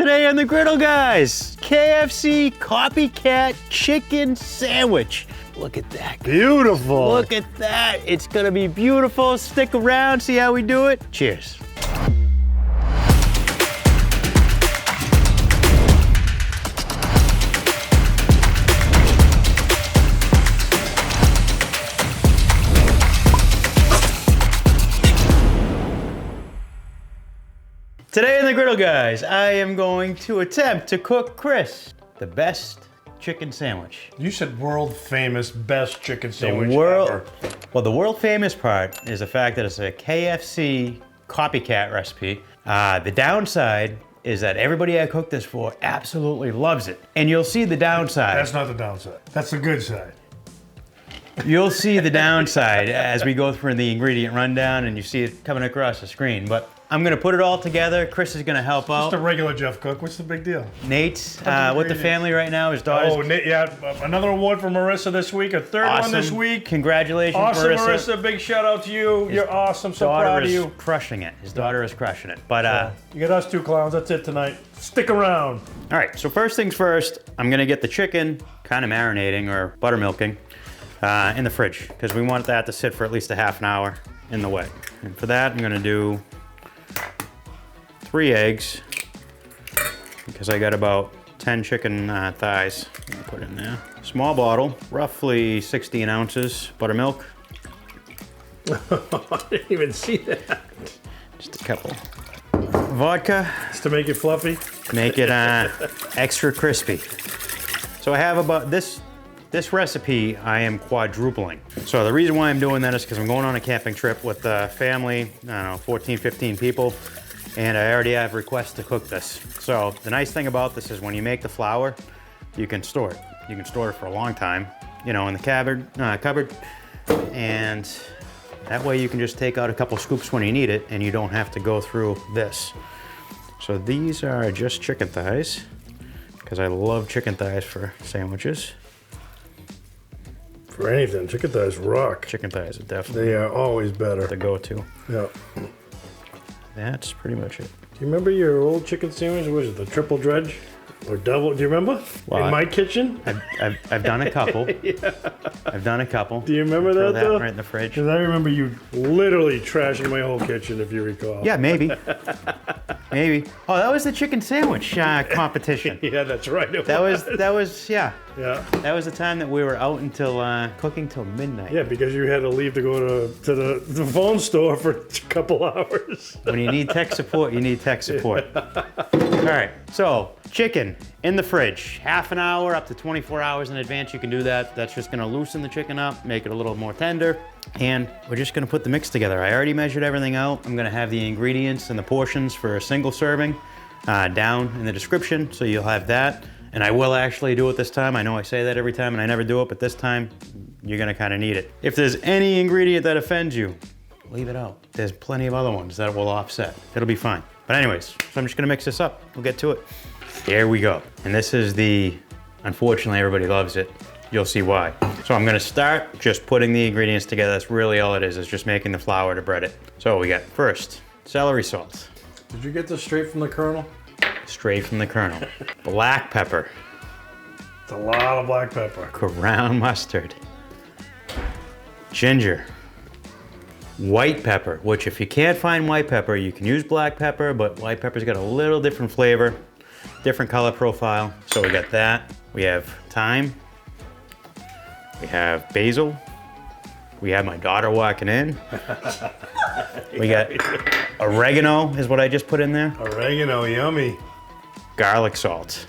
Today on the Griddle Guys, KFC copycat chicken sandwich. Look at that. Beautiful. Look at that. It's gonna be beautiful. Stick around, see how we do it. Cheers. Today in the Griddle Guys, I am going to attempt to cook Chris the best chicken sandwich. You said world famous best chicken sandwich ever. Well, the world famous part is the fact that it's a KFC copycat recipe. The downside is that everybody I cook this for absolutely loves it. And you'll see the downside. That's not the downside. That's the good side. You'll see the downside as we go through the ingredient rundown and you see it coming across the screen. But I'm gonna put it all together. Chris is gonna help out. Just a regular Jeff Cook. What's the big deal? Nate's with the family right now. His daughter's. Oh, Nate, yeah, another award for Marissa this week. A third one this week. Congratulations, awesome, Marissa. Marissa. Big shout out to you. You're awesome. So proud of you. Crushing it. His daughter is crushing it. But you got us two clowns. That's it tonight. Stick around. All right. So first things first, I'm gonna get the chicken kind of marinating or buttermilking in the fridge because we want that to sit for at least a half an hour in the wet. And for that, I'm gonna do 3 eggs because I got about 10 chicken thighs. I'm gonna put in there. Small bottle, roughly 16 ounces buttermilk. I didn't even see that. Just a couple. Vodka. Just to make it fluffy. Make it extra crispy. So I have about this recipe I am quadrupling. So the reason why I'm doing that is because I'm going on a camping trip with a family, I don't know, 14, 15 people. And I already have requests to cook this. So the nice thing about this is when you make the flour, you can store it. You can store it for a long time, you know, in the cupboard. And that way you can just take out a couple scoops when you need it and you don't have to go through this. So these are just chicken thighs because I love chicken thighs for sandwiches. For anything, chicken thighs rock. Chicken thighs are definitely. They are always better. The go-to. Yeah. That's pretty much it. Do you remember your old chicken sandwich? What was it, the triple dredge? Or double? Do you remember? Well, in my kitchen? I've done a couple. Yeah. I've done a couple. Do you remember Throw that though? Right in the fridge. Because I remember you literally trashing my whole kitchen, if you recall. Yeah, maybe. Maybe. Oh, that was the chicken sandwich competition. Yeah, that's right. That was yeah. Yeah. That was the time that we were out until cooking till midnight. Yeah, because you had to leave to go to the phone store for a couple hours. When you need tech support, you need tech support. All right, so chicken in the fridge, half an hour up to 24 hours in advance. You can do that. That's just gonna loosen the chicken up, make it a little more tender. And we're just gonna put the mix together. I already measured everything out. I'm gonna have the ingredients and the portions for a single serving down in the description, so you'll have that. And I will actually do it this time. I know I say that every time and I never do it, but this time you're gonna kinda need it. If there's any ingredient that offends you, leave it out. There's plenty of other ones that will offset. It'll be fine. But anyways, so I'm just gonna mix this up. We'll get to it. There we go. And this is unfortunately everybody loves it. You'll see why. So I'm gonna start just putting the ingredients together. That's really all it is just making the flour to bread it. So we got first, celery salt. Did you get this straight from the kernel? Straight from the kernel. Black pepper. It's a lot of black pepper. Ground mustard. Ginger. White pepper, which if you can't find white pepper, you can use black pepper, but white pepper's got a little different flavor, different color profile. So we got that. We have thyme. We have basil. We have my daughter walking in. We got oregano is what I just put in there. Oregano, yummy. Garlic salt.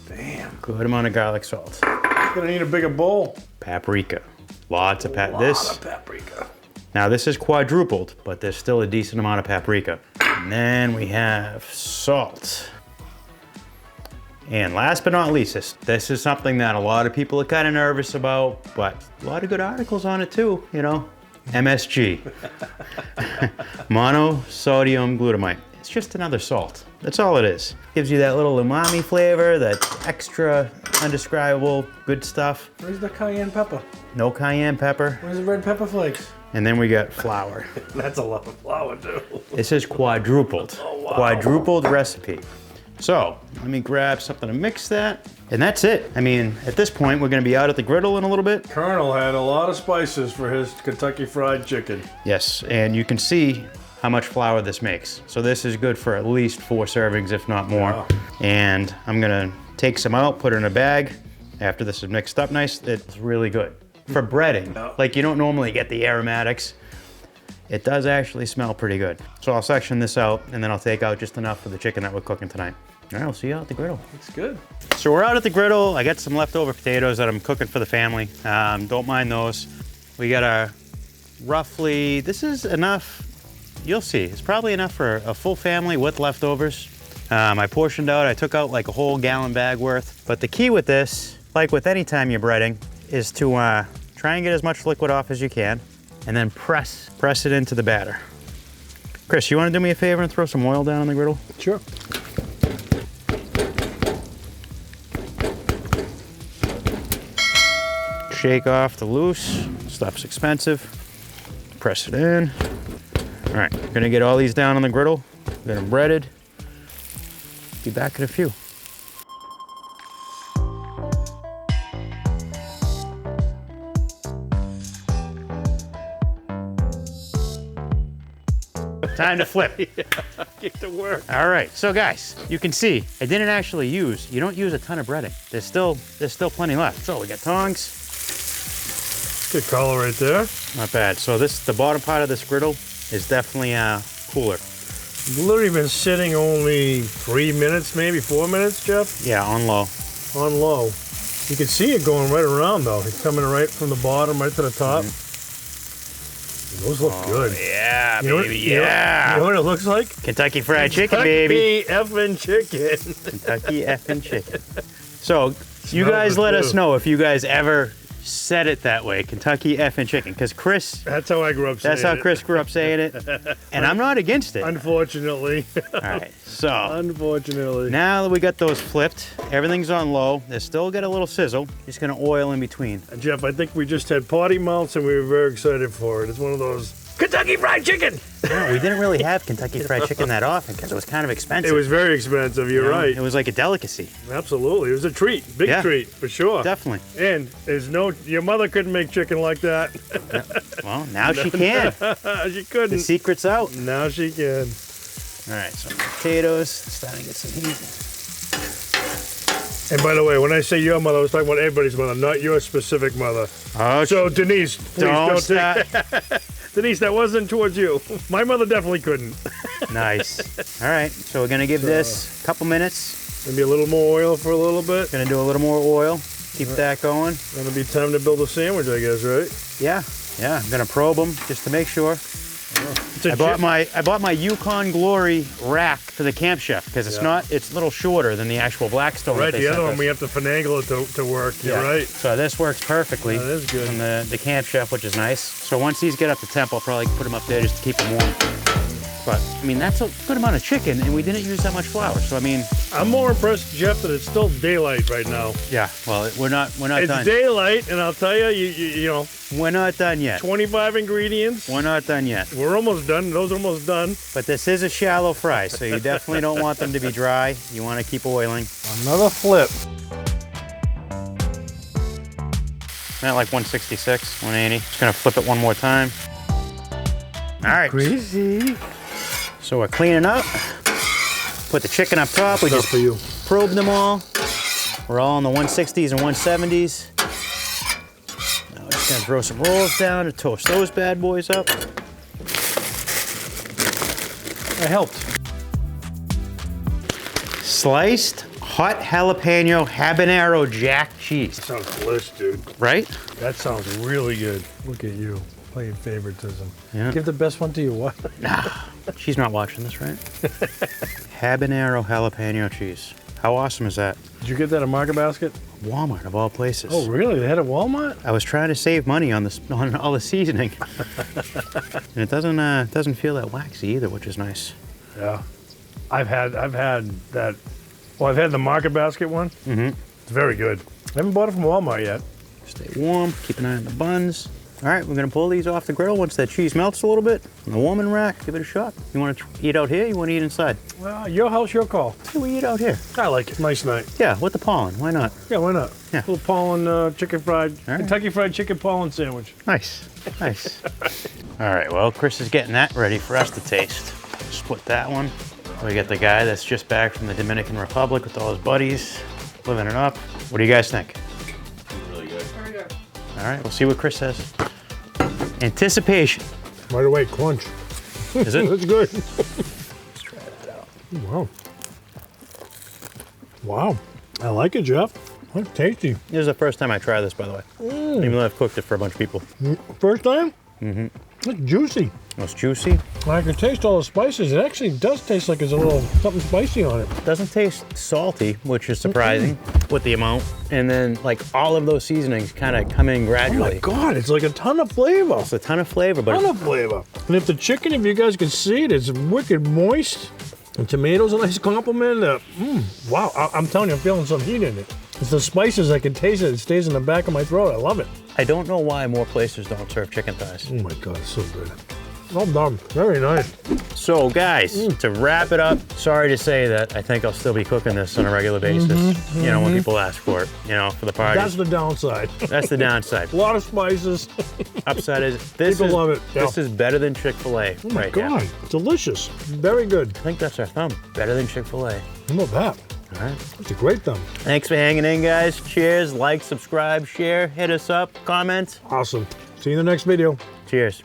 Damn. Good amount of garlic salt. Gonna need a bigger bowl. Paprika. Lots of paprika. Now this is quadrupled, but there's still a decent amount of paprika. And then we have salt. And last but not least, this is something that a lot of people are kind of nervous about, but a lot of good articles on it too, you know? MSG. Monosodium glutamate. It's just another salt. That's all it is. Gives you that little umami flavor, that extra undescribable good stuff. Where's the cayenne pepper? No cayenne pepper. Where's the red pepper flakes? And then we got flour. That's a lot of flour too. This is quadrupled. Oh, wow. Quadrupled recipe. So let me grab something to mix that. And that's it. I mean, at this point, we're gonna be out at the griddle in a little bit. Colonel had a lot of spices for his Kentucky Fried Chicken. Yes, and you can see how much flour this makes. So this is good for at least 4 servings, if not more. Wow. And I'm gonna take some out, put it in a bag. After this is mixed up nice, it's really good. For breading, like you don't normally get the aromatics, it does actually smell pretty good. So I'll section this out and then I'll take out just enough for the chicken that we're cooking tonight. All right, I'll see you out at the griddle. It's good. So we're out at the griddle. I got some leftover potatoes that I'm cooking for the family. Don't mind those. We got our roughly, this is enough, you'll see. It's probably enough for a full family with leftovers. I portioned out, I took out like a whole gallon bag worth. But the key with this, like with any time you're breading, is to try and get as much liquid off as you can and then press it into the batter. Chris, you wanna do me a favor and throw some oil down on the griddle? Sure. Shake off the loose, stuff's expensive. Press it in. All right, we're gonna get all these down on the griddle, get them breaded. Be back in a few. Time to flip. Get to work. All right, so guys, you can see I didn't actually use, you don't use a ton of breading. There's still plenty left. So we got tongs. Good color right there. Not bad. So the bottom part of this griddle is definitely cooler. Literally been sitting only 3 minutes, maybe 4 minutes, Jeff? Yeah, on low. On low. You can see it going right around though. It's coming right from the bottom right to the top. Those look good. Yeah, You know baby, what, yeah. You know what it looks like? Kentucky Fried Chicken, baby. Kentucky effing chicken. Kentucky effing chicken. So you Smells guys good, let too. us know if you guys ever said it that way, Kentucky effing chicken, because Chris, That's how I grew up saying that's how it. Chris grew up saying it, and I'm not against it. Unfortunately. All right, so Unfortunately. now that we got those flipped, everything's on low. They still get a little sizzle. Just gonna oil in between. Jeff, I think we just had potty mouths and we were very excited for it. It's one of those Kentucky Fried Chicken. No, we didn't really have Kentucky Fried Chicken that often because it was kind of expensive. It was very expensive, you're You know, right. It was like a delicacy. Absolutely. It was a treat. Big Yeah. treat, for sure. Definitely. And your mother couldn't make chicken like that. Well, now she can. She The couldn't. secret's out. Now she can. All right, so potatoes, starting to get some heat. And by the way, when I say your mother, I was talking about everybody's mother, not your specific mother. Oh, So Denise, please don't start. take Denise, that wasn't towards you. My mother definitely couldn't. Nice. All right, so we're gonna give this a couple minutes. Maybe a little more oil for a little bit. Gonna do a little more oil. Keep that going. Gonna be time to build a sandwich, I guess, right? Yeah. I'm gonna probe them just to make sure. It's a I bought my Yukon Glory rack for the Camp Chef because it's a little shorter than the actual Blackstone. Right, that they the other sent one us. we have to finagle it to work. You're Yeah. right. So this works perfectly. That is good. From the Camp Chef, which is nice. So once these get up to temp, I'll probably put them up there just to keep them warm. But I mean, that's a good amount of chicken, and we didn't use that much flour. So I mean, I'm more impressed, Jeff, that it's still daylight right now. yeah. Well, we're not It's done. daylight, and I'll tell you, you know, We're not done yet. 25 ingredients. We're not done yet. We're almost done. Those are almost done. But this is a shallow fry, so you definitely don't want them to be dry. You want to keep oiling. Another flip. At like 166, 180. Just gonna flip it one more time. All right. Crazy. So we're cleaning up. Put the chicken up top. We just for you. probed them all. We're all in the 160s and 170s. Now we're just gonna throw some rolls down to toast those bad boys up. I helped. Sliced hot jalapeno habanero jack cheese. Sounds delicious, dude. Right? That sounds really good. Look at you playing favoritism. Yeah. Give the best one to your wife. She's not watching this, right? Habanero jalapeno cheese. How awesome is that? Did you get that at Market Basket? Walmart of all places. Oh, really? They had it at Walmart? I was trying to save money on this on all the seasoning, and it doesn't feel that waxy either, which is nice. Yeah. I've had that. Well, I've had the Market Basket one. Mm-hmm. It's very good. I haven't bought it from Walmart yet. Stay warm. Keep an eye on the buns. All right, we're gonna pull these off the grill once that cheese melts a little bit. In the warming rack, give it a shot. You wanna eat out here, you wanna eat inside? Your house, your call. Hey, we eat out here. I like it. Nice night. Yeah, with the pollen, why not? Yeah, why not? Yeah. Little pollen chicken fried, right. Kentucky fried chicken pollen sandwich. Nice, nice. All right, well, Chris is getting that ready for us to taste. Split that one. We got the guy that's just back from the Dominican Republic with all his buddies, living it up. What do you guys think? Really good. All right, we'll see what Chris says. Anticipation. Right away, crunch. Is it? That's good. Wow. Wow. I like it, Jeff. That's tasty. This is the first time I try this, by the way. Even though I've cooked it for a bunch of people. First time? Mm-hmm. It's juicy. It's juicy. I can taste all the spices. It actually does taste like there's a little something spicy on it. Doesn't taste salty, which is surprising with the amount. And then like all of those seasonings kind of come in Oh gradually. my God, it's like a ton of flavor. It's a ton of flavor, but Ton of flavor. And if the chicken, if you guys can see it, it's wicked moist. And tomatoes a nice compliment. Wow, I'm telling you, I'm feeling some heat in it. It's the spices, I can taste it. It stays in the back of my throat. I love it. I don't know why more places don't serve chicken thighs. Oh my God, it's so good. Well done. Very nice. So guys, to wrap it up, sorry to say that I think I'll still be cooking this on a regular basis. You know, when people ask for it, you know, for the parties. That's the downside. That's the downside. A lot of spices. Upside is this People is love it. this is better than Chick-fil-A Oh my right God, now. delicious. Very good. I think that's our thumb. Better than Chick-fil-A. How about that? All right. It's a great thumb. Thanks for hanging in, guys. Cheers. Like, subscribe, share, hit us up, comment. Awesome. See you in the next video. Cheers.